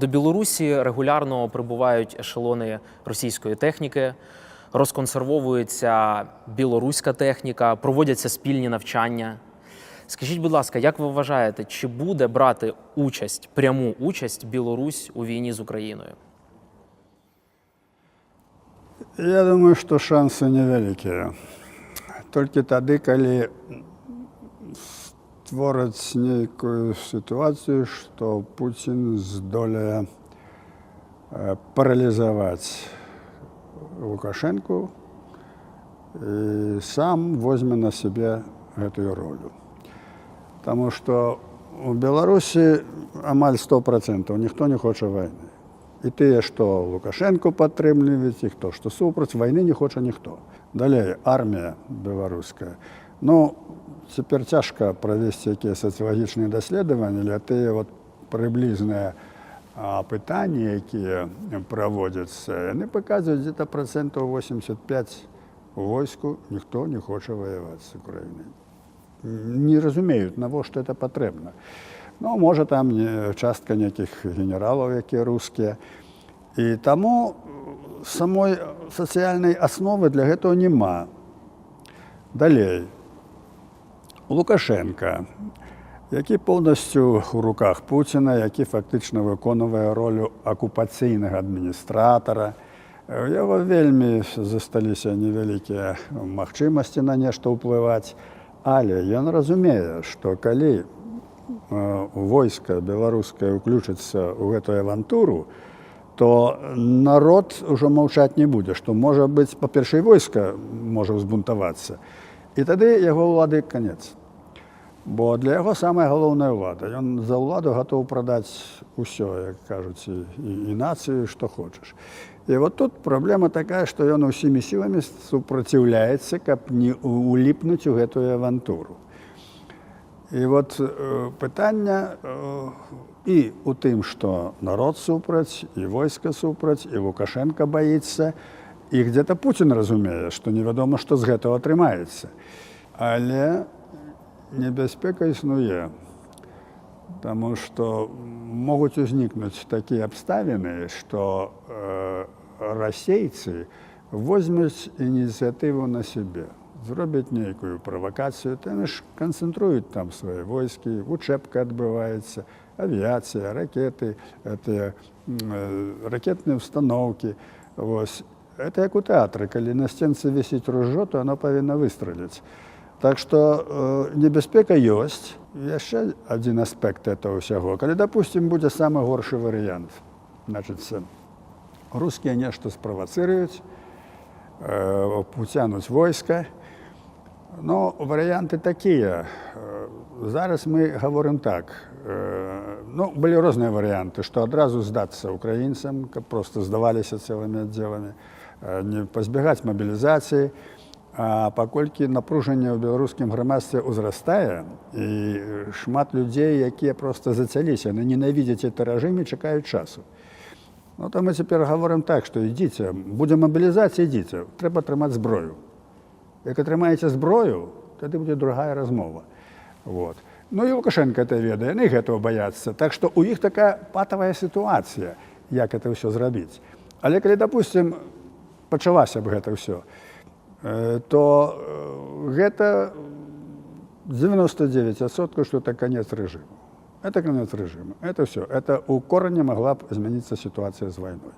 До Білорусі регулярно прибувають ешелони російської техніки, розконсервовується білоруська техніка, проводяться спільні навчання. Скажіть, будь ласка, як ви вважаєте, чи буде брати пряму участь Білорусь у війні з Україною? Я думаю, что шансы невеликие. Толькі тады, калі створаць нейкую сітуацыю, што Пуцін здолее паралізаваць Лукашэнку і сам возьме на сябе гэтую ролю. Таму што у Беларусі амаль 100% ніхто не хоча вайны. І тыя, што Лукашэнку падтрымліваюць, і хто што супраць, вайны не хоча ніхто. Далей, армія беларуская. Ну, цяпер цяжка правесці якія сацыялагічныя даследаванні, але тыя прыблізныя пытанні, якія праводзяцца, яны паказваюць, дзе-то 85% у войску ніхто не хоча ваяваць з Украінай. Не разумеюць, навошта это патрэбна. Ну, можа, там частка нейкіх генералаў, якія рускія. І таму самой сацыяльнай асновы для гэтага няма. Далей. Лукашенка, які поўнасцю ў руках Пуціна, які фактычна выконвае ролю акупацыйнага адміністратара. У яго вельмі засталіся невялікія магчымасці на нешта ўплываць. Але ён разумее, што калі войска беларускае ўключыцца ў гэтую авантуру, то народ ужо маўчаць не будзе, што, можа быць, па-першае, войска можа ўзбунтавацца. І тады яго ўлады канец. Бо для яго самая галоўная ўлада. Ён за ўладу гатоў прадаць усё, як кажуць, і нацыю, што хочаш. І тут праблема такая, што ён усімі сіламі супраціўляецца, каб не уліпнуць у гэтую авантуру. І пытанне і у тым, што народ супраць, і войска супраць, і Лукашенка баіцца, і где-то Пуцін разумее, што невядома, што з гэтага атрымаецца. Але небяспека існуе, таму што могуць узнікнуць такія абставіны, што расейцы возьмуць ініцыятыву на сябе. Зробяць нейкую правакацыю, там ж канцэнтруюць там свае войскі, вучэбка адбываецца, авіяцыя, ракеты, ракетныя установкі. Это як у тэатры, калі на сценцы вісіць ружжо, то оно павінна выстраліць. Так што небяспека ёсць. Яшчэ адзін аспект этого ўсяго. Калі, допустим, будзе самы горшы варыянт, значыцца, рускія нешта справацыруюць, пуцянуць войска. Но варыянты такія. Зараз мы гаворым так. Былі розныя варыянты, што адразу здацца украінцам, каб проста здаваліся цэлымі аддзеламі, не пазбягаць мабілізацыі. А паколькі напружанне ў беларускім грамадстве ўзрастае, і шмат людзей, якія проста зацяліся, яны ненавідзяць гэты рэжым і чакаюць часу. То мы цяпер гаворым так, што ідзіце, будзе мабілізацыя, ідзіце, трэба атрымаць зброю. Як атрымаеце зброю, тады будзе другая размова. Ну і Лукашенка это ведае, яны гэтага баяцца. Так што ў іх такая патавая сітуацыя, як это ўсё зрабіць. Але калі, допустим, пачалася б гэта ўсё, то гэта 99%, што это конец рэжыму. Это конец рэжыму. Это ўсё. Это ў корані магла б змяніцца сітуацыя з вайной.